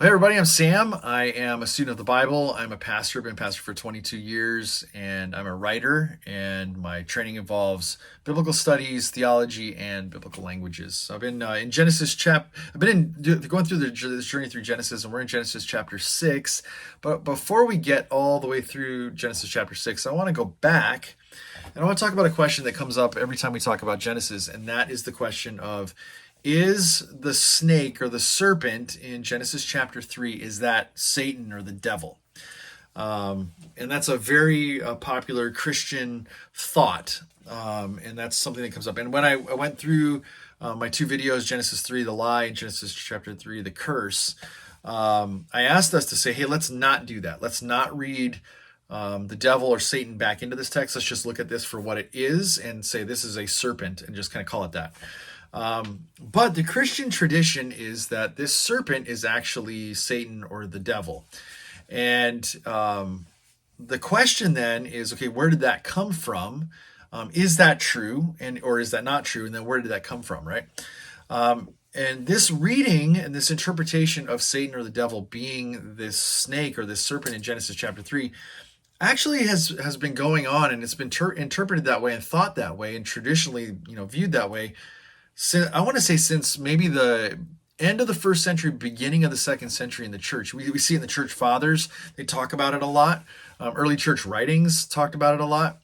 Hey everybody, I'm Sam. I am a student of the Bible. I'm a pastor, been a pastor for 22 years, and I'm a writer, and my training involves biblical studies, theology, and biblical languages. So I've been in I've been going through this journey through Genesis, and we're in Genesis chapter 6. But before we get all the way through Genesis chapter 6, I want to go back and I want to talk about a question that comes up every time we talk about Genesis, and that is the question of, is the snake or the serpent in Genesis chapter 3, is that Satan or the devil? And that's a very popular Christian thought. And that's something that comes up. And when I went through my two videos, Genesis 3, the lie, and Genesis chapter 3, the curse, I asked us to say, hey, let's not do that. Let's not read the devil or Satan back into this text. Let's just look at this for what it is and say this is a serpent and just kind of call it that. But the Christian tradition is that this serpent is actually Satan or the devil. And the question then is, okay, where did that come from? Is that true, or is that not true? And then where did that come from, right? And this reading and this interpretation of Satan or the devil being this snake or this serpent in Genesis chapter 3 actually has been going on, and it's been interpreted that way and thought that way and traditionally viewed that way. I want to say since maybe the end of the first century, beginning of the second century in the church. We see it in the church fathers. They talk about it a lot. Early church writings talked about it a lot.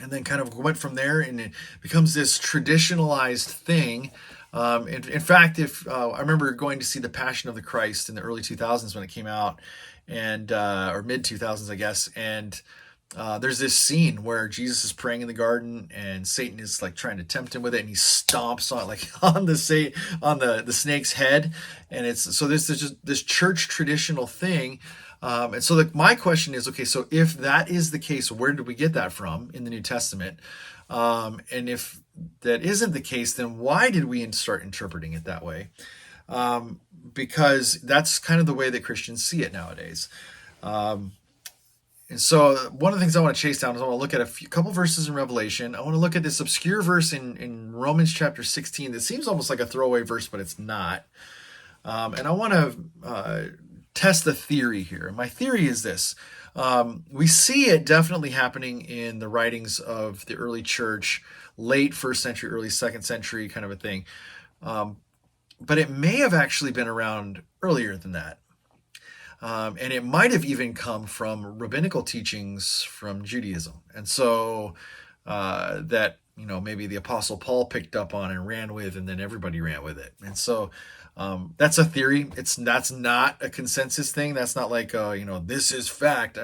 And then kind of went from there, and it becomes this traditionalized thing. In fact, if I remember going to see The Passion of the Christ in the early 2000s when it came out, and or mid 2000s, I guess, and there's this scene where Jesus is praying in the garden, and Satan is like trying to tempt him with it, and he stomps on the snake's head, and it's so there's just this church traditional thing. And so my question is, okay, so if that is the case, where did we get that from in the New Testament? And if that isn't the case, then why did we start interpreting it that way? Because that's kind of the way that Christians see it nowadays. And so one of the things I want to chase down is I want to look at couple verses in Revelation. I want to look at this obscure verse in Romans chapter 16 that seems almost like a throwaway verse, but it's not. And I want to test the theory here. My theory is this. We see it definitely happening in the writings of the early church, late first century, early second century kind of a thing. But it may have actually been around earlier than that. And it might have even come from rabbinical teachings from Judaism. And so that, maybe the Apostle Paul picked up on and ran with, and then everybody ran with it. And so that's a theory. That's not a consensus thing. That's not like, this is fact.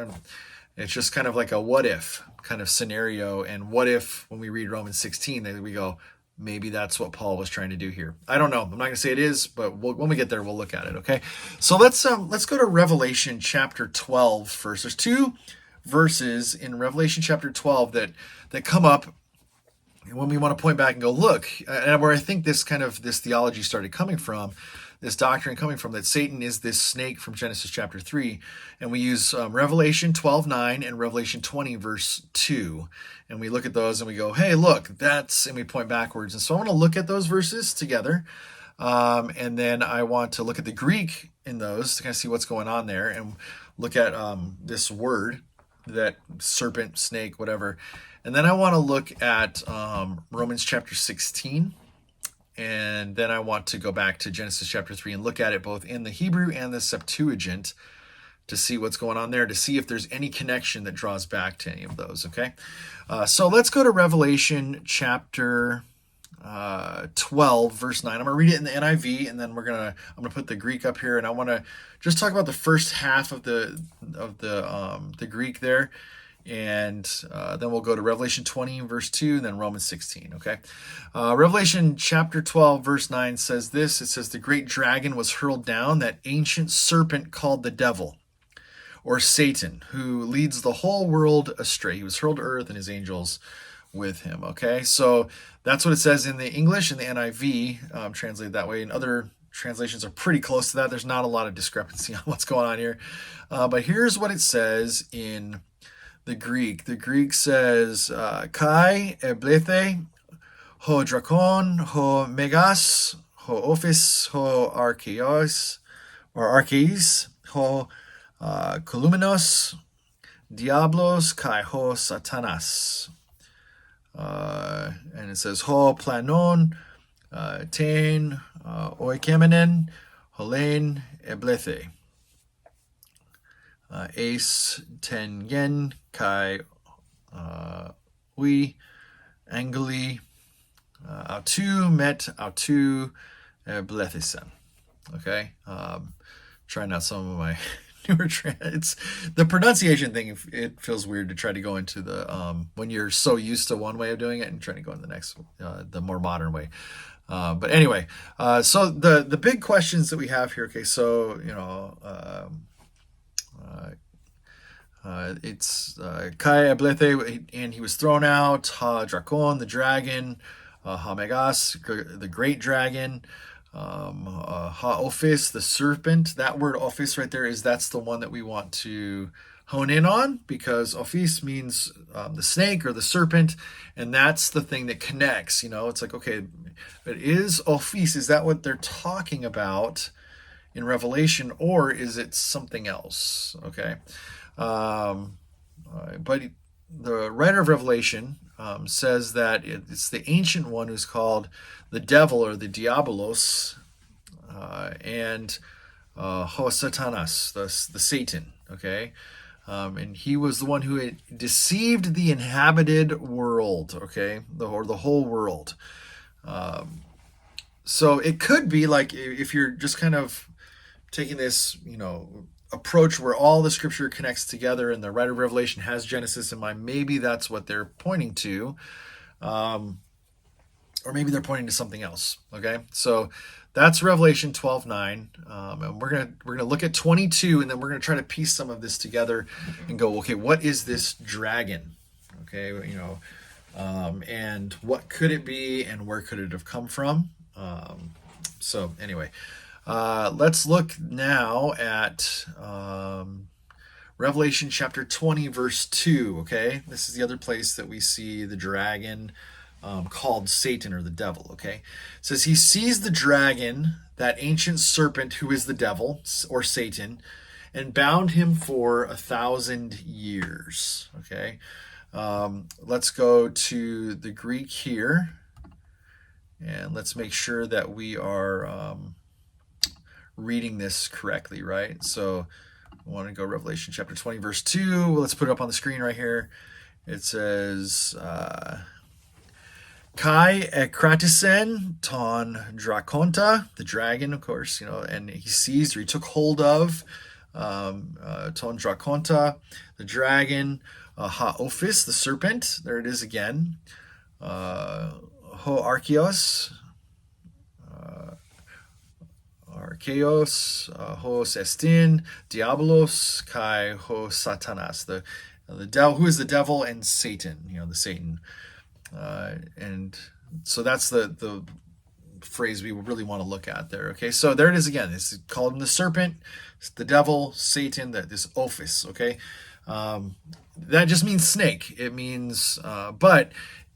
It's just kind of like a what if kind of scenario. And what if when we read Romans 16, that we go, maybe that's what Paul was trying to do here. I don't know. I'm not going to say it is, but when we get there, we'll look at it. Okay. So let's go to Revelation chapter 12 first. There's two verses in Revelation chapter 12 that come up when we want to point back and go, look, and where I think this theology started coming from, this doctrine coming from, that Satan is this snake from Genesis chapter 3. And we use Revelation 12:9 and Revelation 20 verse 2. And we look at those and we go, hey, look, and we point backwards. And so I want to look at those verses together. And then I want to look at the Greek in those to kind of see what's going on there, and look at this word, that serpent, snake, whatever. And then I want to look at Romans chapter 16. And then I want to go back to Genesis chapter 3 and look at it both in the Hebrew and the Septuagint to see what's going on there, to see if there's any connection that draws back to any of those, okay? So let's go to Revelation chapter 12, verse 9. I'm going to read it in the NIV, and then I'm going to put the Greek up here, and I want to just talk about the first half of the Greek there. And then we'll go to Revelation 20, verse 2, and then Romans 16, okay? Revelation chapter 12, verse 9 says this. It says, the great dragon was hurled down, that ancient serpent called the devil, or Satan, who leads the whole world astray. He was hurled to earth, and his angels with him, okay? So that's what it says in the English and the NIV, translated that way. And other translations are pretty close to that. There's not a lot of discrepancy on what's going on here. But here's what it says in the Greek. The Greek says, Kai eblethe, ho drakon, ho megas, ho ophis, ho archeos, or archeis, ho kolumenos, diablos kai ho satanas. And it says ho planon, tein, oikemenen, holein eblethe. Ace ten yen kai ui angli autu met autu blethisen. Okay, trying out some of my newer it's the pronunciation thing. It feels weird to try to go into the when you're so used to one way of doing it and trying to go in the next the more modern way. But anyway, so the big questions that we have here. Okay, so it's Kai Ablethe, and he was thrown out. Ha Drakon, the dragon. Ha Megas, the great dragon. Ha Ophis, the serpent. That word Ophis right there that's the one that we want to hone in on, because Ophis means the snake or the serpent, and that's the thing that connects. It's like, okay, but is Ophis, is that what they're talking about in Revelation, or is it something else? Okay. But the writer of Revelation says that it's the ancient one who's called the devil, or the diabolos, and Satanas, the Satan. Okay, and he was the one who had deceived the inhabited world. Okay, or the whole world. So it could be like, if you're just kind of taking this, approach where all the scripture connects together and the writer of Revelation has Genesis in mind, maybe that's what they're pointing to, or maybe they're pointing to something else. Okay, so that's Revelation 12:9, and we're gonna look at 22, and then we're gonna try to piece some of this together and go, okay, what is this dragon? Okay, and what could it be, and where could it have come from? So anyway. Let's look now at Revelation chapter 20, verse 2. Okay, this is the other place that we see the dragon called Satan, or the devil. Okay, it says he sees the dragon, that ancient serpent who is the devil or Satan, and bound him for 1,000 years. Okay, let's go to the Greek here, and let's make sure that we are reading this correctly, right? So I want to go Revelation chapter 20, verse 2. Well, let's put it up on the screen right here. It says, Kai ekratisen ton drakonta, the dragon, of course, and he seized, or he took hold of, ton drakonta, the dragon, ha ophis, the serpent, there it is again, ho archeos, Archeos, hos estin, diabolos, kai ho satanas, the devil, who is the devil, and Satan, the Satan, and so that's the phrase we really want to look at there. Okay, so there it is again. It's called him the serpent, the devil, Satan, this ophis. Okay, that just means snake. It means, but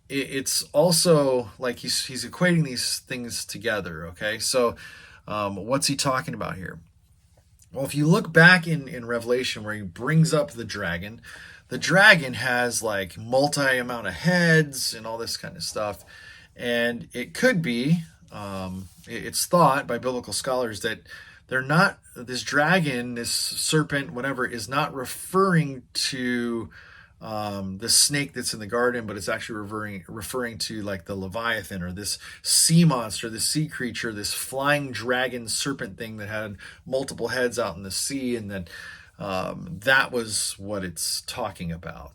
it's also like he's equating these things together. Okay, so. What's he talking about here? Well, if you look back in Revelation, where he brings up the dragon has like multi-amount of heads and all this kind of stuff. And it could be, it's thought by biblical scholars that they're not, this dragon, this serpent, whatever, is not referring to the snake that's in the garden, but it's actually referring to like the Leviathan, or this sea monster, this sea creature, this flying dragon serpent thing that had multiple heads out in the sea, and that that was what it's talking about.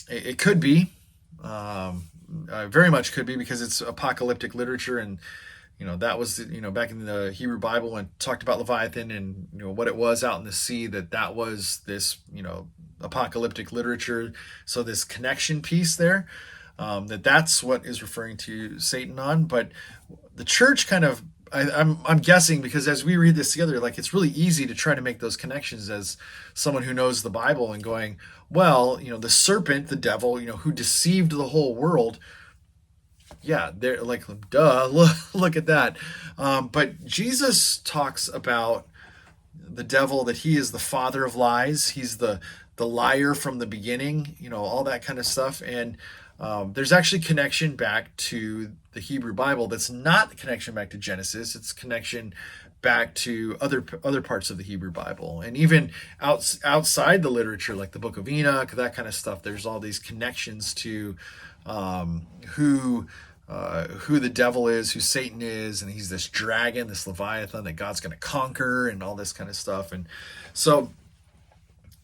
It could be, very much could be, because it's apocalyptic literature, and that was, back in the Hebrew Bible, when it talked about Leviathan and what it was out in the sea, that was this apocalyptic literature. So this connection piece there, that's what is referring to Satan on. But the church kind of, I'm guessing, because as we read this together, like, it's really easy to try to make those connections as someone who knows the Bible, and going, well, the serpent, the devil, who deceived the whole world, yeah, they're like, duh, look at that. But Jesus talks about the devil, that he is the father of lies. He's the liar from the beginning, all that kind of stuff. And there's actually connection back to the Hebrew Bible. That's not the connection back to Genesis. It's connection back to other parts of the Hebrew Bible, and even outside the literature, like the Book of Enoch, that kind of stuff. There's all these connections to who the devil is, who Satan is, and he's this dragon, this Leviathan that God's going to conquer, and all this kind of stuff. And so,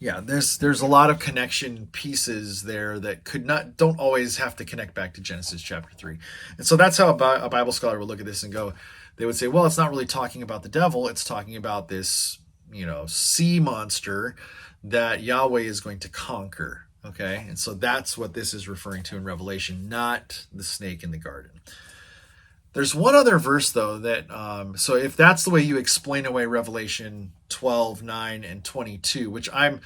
yeah, there's a lot of connection pieces there that don't always have to connect back to Genesis chapter 3. And so that's how a Bible scholar would look at this and go, they would say, well, it's not really talking about the devil, it's talking about this, sea monster that Yahweh is going to conquer. Okay, and so that's what this is referring to in Revelation, not the snake in the garden. There's one other verse, though, that, so if that's the way you explain away Revelation 12, 9, and 22, which I'm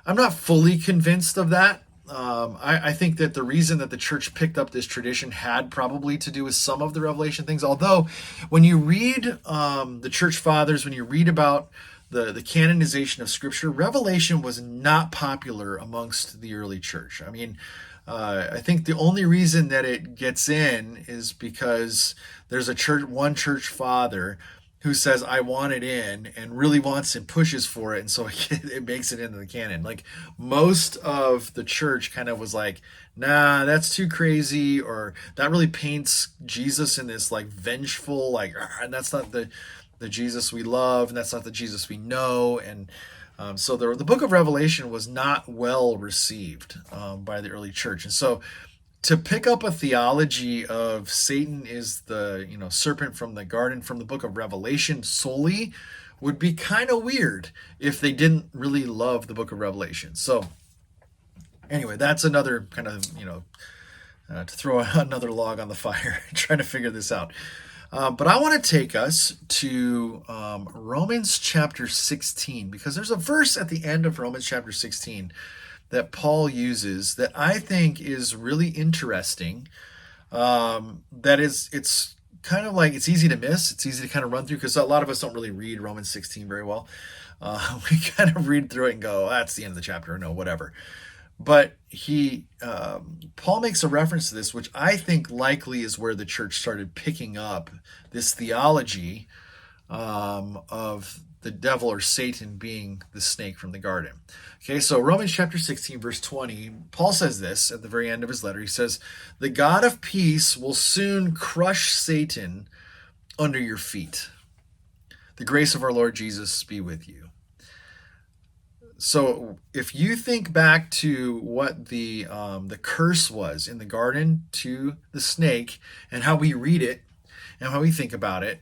not fully convinced of that. I think that the reason that the church picked up this tradition had probably to do with some of the Revelation things. Although, when you read the church fathers, when you read about the canonization of Scripture, Revelation was not popular amongst the early church. I mean, I think the only reason that it gets in is because there's one church father who says, I want it in, and really wants and pushes for it, and so it makes it into the canon. Like, most of the church kind of was like, nah, that's too crazy, or that really paints Jesus in this like vengeful, like, and that's not the Jesus we love, and that's not the Jesus we know. And so the book of Revelation was not well received by the early church. And so to pick up a theology of Satan is the serpent from the garden from the book of Revelation solely would be kind of weird if they didn't really love the book of Revelation. So anyway, that's another kind of to throw another log on the fire trying to figure this out. But I want to take us to Romans chapter 16, because there's a verse at the end of Romans chapter 16 that Paul uses that I think is really interesting. It's kind of like, it's easy to miss. It's easy to kind of run through, because a lot of us don't really read Romans 16 very well. We kind of read through it and go, that's the end of the chapter, no, whatever. But Paul makes a reference to this, which I think likely is where the church started picking up this theology of the devil or Satan being the snake from the garden. Okay, so Romans chapter 16, verse 20, Paul says this at the very end of his letter. He says, the God of peace will soon crush Satan under your feet. The grace of our Lord Jesus be with you. So if you think back to what the curse was in the garden to the snake, and how we read it and how we think about it,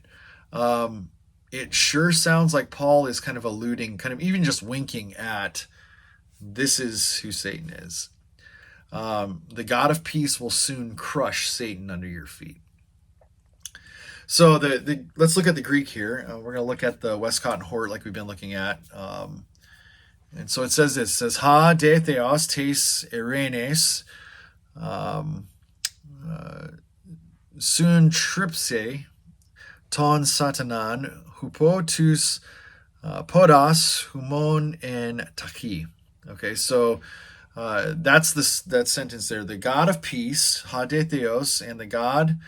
it sure sounds like Paul is kind of alluding, kind of even just winking at, this is who Satan is. The God of peace will soon crush Satan under your feet. So let's look at the Greek here. We're going to look at the Westcott and Hort like we've been looking at. And so it says this, it says, ha de theos tes erenes sun tripse ton satanan hupo tus podas humon en taki. Okay, so that's that sentence there. The God of peace, ha de theos, and the God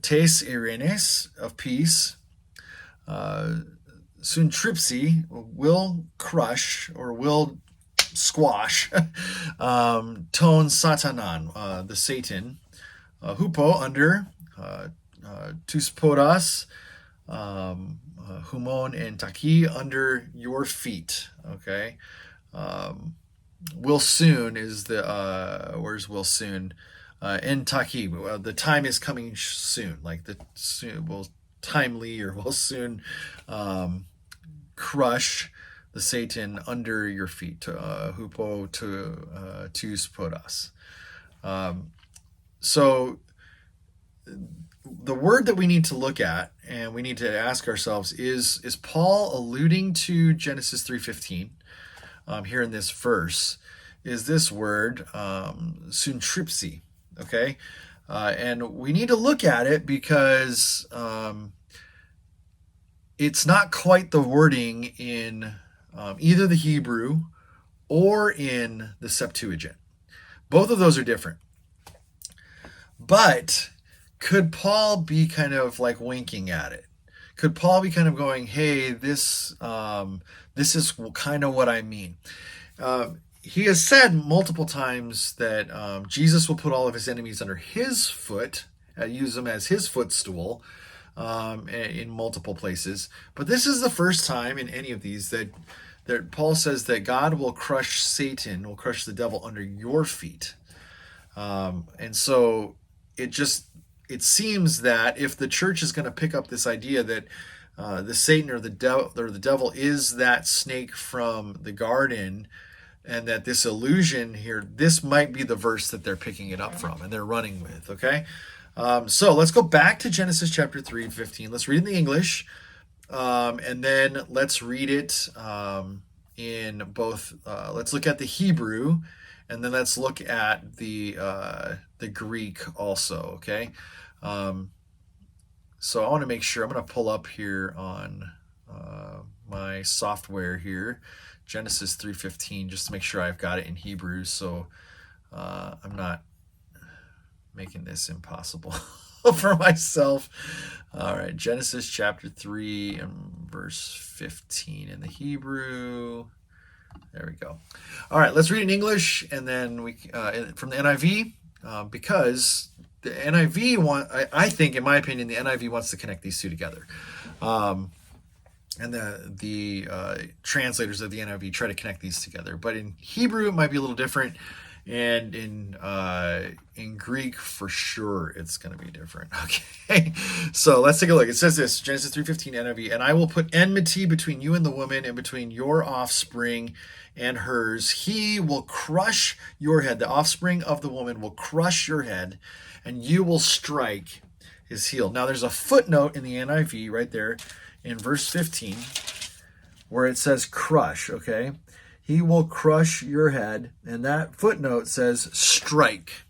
tes erenes, of peace, Suntripsi will crush or will squash ton satanan, the Satan, hupo under tus podas, humon and taki, under your feet. Okay, will soon is the where's will soon, en taki, the time is coming soon, like the soon will timely or will soon crush the Satan under your feet, hupo to tus podas. So the word that we need to look at and we need to ask ourselves is Paul alluding to Genesis 3:15 here in this verse? Is this word suntripsi? Okay, And we need to look at it because it's not quite the wording in either the Hebrew or in the Septuagint. Both of those are different. But could Paul be kind of like winking at it? Could Paul be kind of going, "Hey, this is kind of what I mean"? He has said multiple times that Jesus will put all of his enemies under his foot, use them as his footstool in multiple places. But this is the first time in any of these that Paul says that God will crush Satan, will crush the devil under your feet. And so it seems that if the church is going to pick up this idea that the Satan or the devil is that snake from the garden, and that this illusion here, this might be the verse that they're picking it up from and they're running with. Okay, so let's go back to Genesis chapter 3:15. Let's read in the English, and then let's read it in both. Let's look at the Hebrew, and then let's look at the Greek also. Okay, so I want to make sure I'm going to pull up here on my software here, Genesis 3:15, just to make sure I've got it in Hebrew, so I'm not making this impossible for myself. All right, Genesis chapter 3 and verse 15 in the Hebrew. There we go. All right, let's read in English, and then we from the NIV, because the NIV I think, in my opinion, the NIV wants to connect these two together. And the translators of the NIV try to connect these together. But in Hebrew, it might be a little different. And in Greek, for sure, it's going to be different. Okay, so let's take a look. It says this, Genesis 3:15 NIV, "And I will put enmity between you and the woman, and between your offspring and hers. He will crush your head." The offspring of the woman will crush your head, and you will strike his heel. Now, there's a footnote in the NIV right there in verse 15 where it says crush, okay? He will crush your head, and that footnote says strike.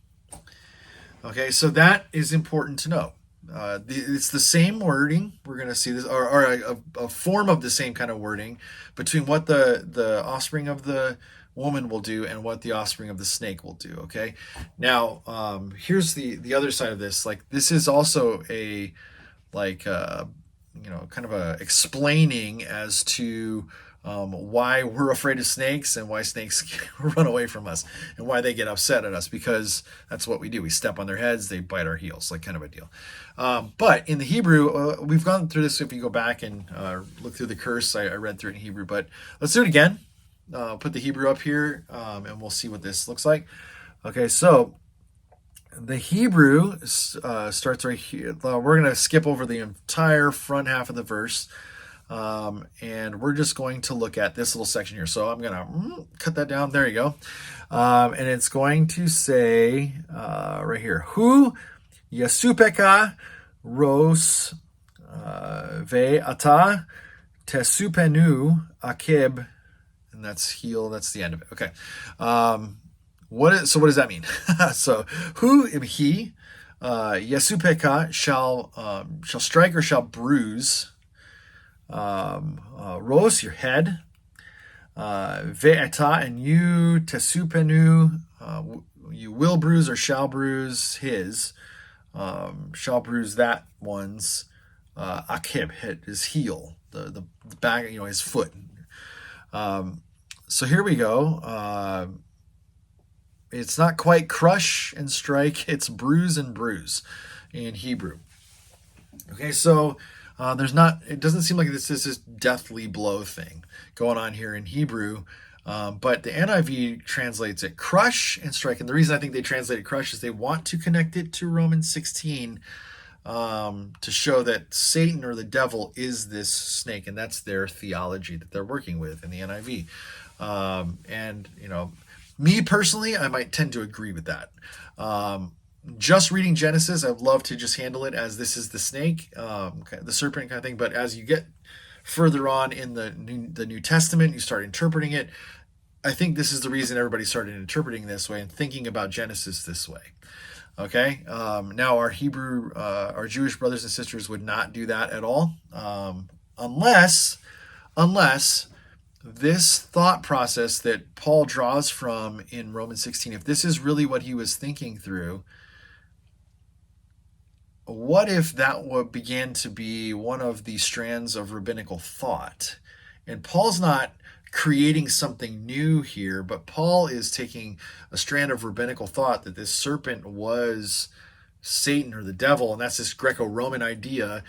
Okay, so that is important to know. It's the same wording. We're going to see this, or a form of the same kind of wording between what the offspring of the woman will do and what the offspring of the snake will do. Okay, now here's the other side of this. Like, this is also a kind of a explaining as to why we're afraid of snakes and why snakes run away from us and why they get upset at us, because that's what we do. We step on their heads, they bite our heels, like kind of a deal. But in the Hebrew, we've gone through this. If you go back and look through the curse, I read through it in Hebrew, but let's do it again. Put the Hebrew up here, and we'll see what this looks like. Okay, so the Hebrew starts right here. We're going to skip over the entire front half of the verse, and we're just going to look at this little section here. So I'm going to cut that down. There you go. And it's going to say right here, "Hu yasupeka ros ve ata tesupenu akib," and that's heel. That's the end of it. Okay. What does that mean? So, who he yasupeka shall strike or shall bruise, ros, your head, ve'eta, and you tesupenu, you will bruise or shall bruise his, shall bruise that one's akib, his heel, the back, his foot. So here we go. It's not quite crush and strike, it's bruise and bruise in Hebrew. Okay, so it doesn't seem like this is this deathly blow thing going on here in Hebrew, but the NIV translates it crush and strike. And the reason I think they translate it crush is they want to connect it to Romans 16 to show that Satan or the devil is this snake, and that's their theology that they're working with in the NIV. And me personally, I might tend to agree with that. Just reading Genesis, I'd love to just handle it as this is the snake, the serpent kind of thing. But as you get further on in the New Testament, you start interpreting it. I think this is the reason everybody started interpreting this way and thinking about Genesis this way. Okay. Now our Jewish brothers and sisters would not do that at all, unless this thought process that Paul draws from in Romans 16, if this is really what he was thinking through, what if that began to be one of the strands of rabbinical thought? And Paul's not creating something new here, but Paul is taking a strand of rabbinical thought that this serpent was Satan or the devil, and that's this Greco-Roman idea,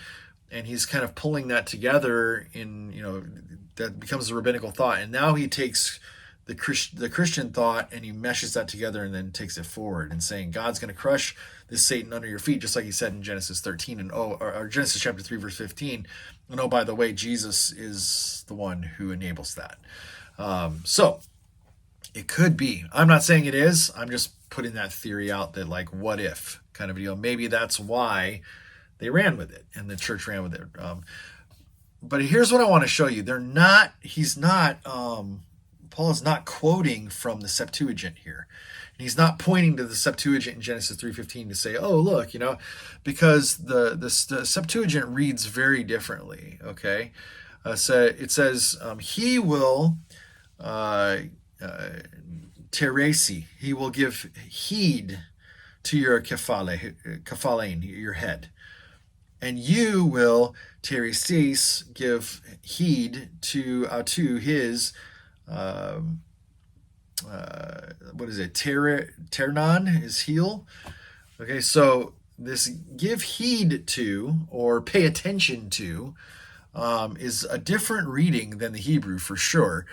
and he's kind of pulling that together that becomes a rabbinical thought. And now he takes the Christian thought and he meshes that together and then takes it forward and saying God's going to crush this Satan under your feet, just like he said in Genesis 13 or Genesis chapter 3 verse 15. And oh, by the way, Jesus is the one who enables that. So it could be. I'm not saying it is. I'm just putting that theory out that, like, what if kind of deal. Maybe that's why they ran with it and the church ran with it. But here's what I want to show you. Paul is not quoting from the Septuagint here. And he's not pointing to the Septuagint in Genesis 3:15 to say, oh, look, because the Septuagint reads very differently, okay? So it says, he will teresi, he will give heed to your kephalein, your head. And you will teresis, give heed to his what is it? Ternon, his heel. Okay, so this give heed to or pay attention to is a different reading than the Hebrew for sure.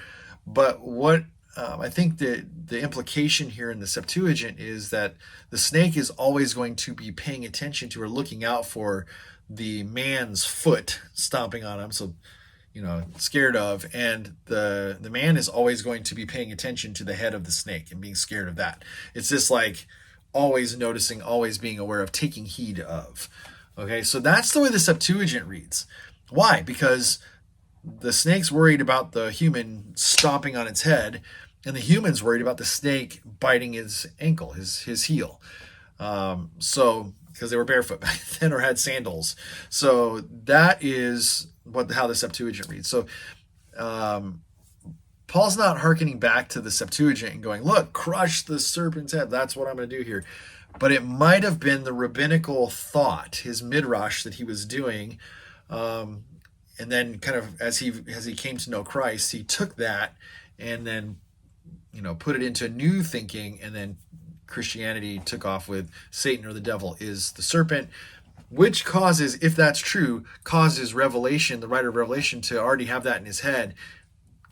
But what I think the implication here in the Septuagint is that the snake is always going to be paying attention to or looking out for the man's foot stomping on him. So scared of, and the man is always going to be paying attention to the head of the snake and being scared of that. It's just like always noticing, always being aware of, taking heed of. Okay, so that's the way the Septuagint reads. Why? Because the snake's worried about the human stomping on its head, and the human's worried about the snake biting his ankle, his heel. So because they were barefoot back then or had sandals. So that is how the Septuagint reads. So Paul's not hearkening back to the Septuagint and going, look, crush the serpent's head. That's what I'm going to do here. But it might have been the rabbinical thought, his midrash that he was doing. And then kind of as he came to know Christ, he took that and then, put it into new thinking, and then Christianity took off with Satan or the devil is the serpent, which causes, if that's true, causes Revelation, the writer of Revelation, to already have that in his head,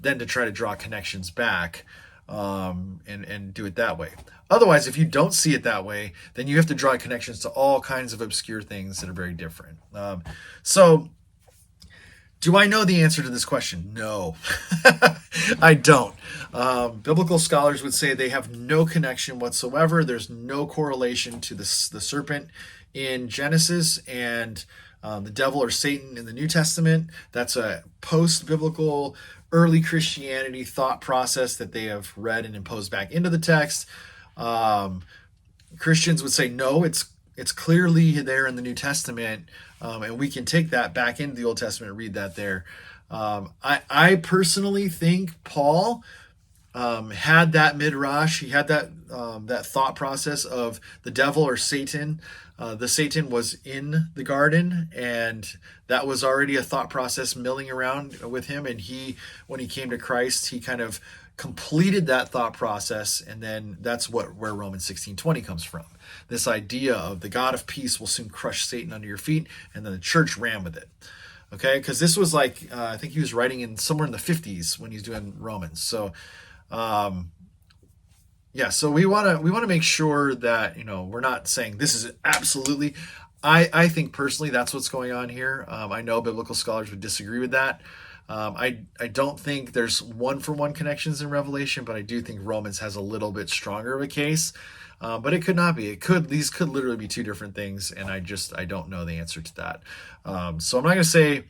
then to try to draw connections back and do it that way. Otherwise, if you don't see it that way, then you have to draw connections to all kinds of obscure things that are very different. So do I know the answer to this question? No, I don't. Biblical scholars would say they have no connection whatsoever. There's no correlation to the serpent in Genesis and the devil or Satan in the New Testament. That's a post-biblical, early Christianity thought process that they have read and imposed back into the text. Christians would say, no, it's clearly there in the New Testament, and we can take that back into the Old Testament and read that there. I personally think Paul had that midrash. He had that thought process of the devil or Satan. The Satan was in the garden, and that was already a thought process milling around with him. And when he came to Christ, he kind of completed that thought process, and then that's where Romans 16:20 comes from. This idea of the God of peace will soon crush Satan under your feet, and then the church ran with it. Okay, because this was like I think he was writing in somewhere in the 50s when he's doing Romans. So so we want to make sure that we're not saying this is absolutely. I think personally that's what's going on here. I know biblical scholars would disagree with that. I don't think there's one-for-one connections in Revelation, but I do think Romans has a little bit stronger of a case. But it could not be. These could literally be two different things, and I don't know the answer to that. So I'm not going to say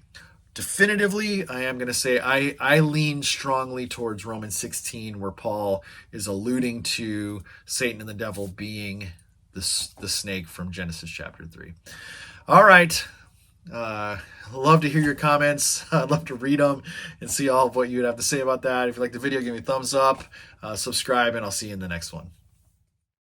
definitively. I am going to say I lean strongly towards Romans 16, where Paul is alluding to Satan and the devil being the snake from Genesis chapter 3. All right. Love to hear your comments. I'd love to read them and see all of what you'd have to say about that. If you like the video, give me a thumbs up, subscribe, and I'll see you in the next one.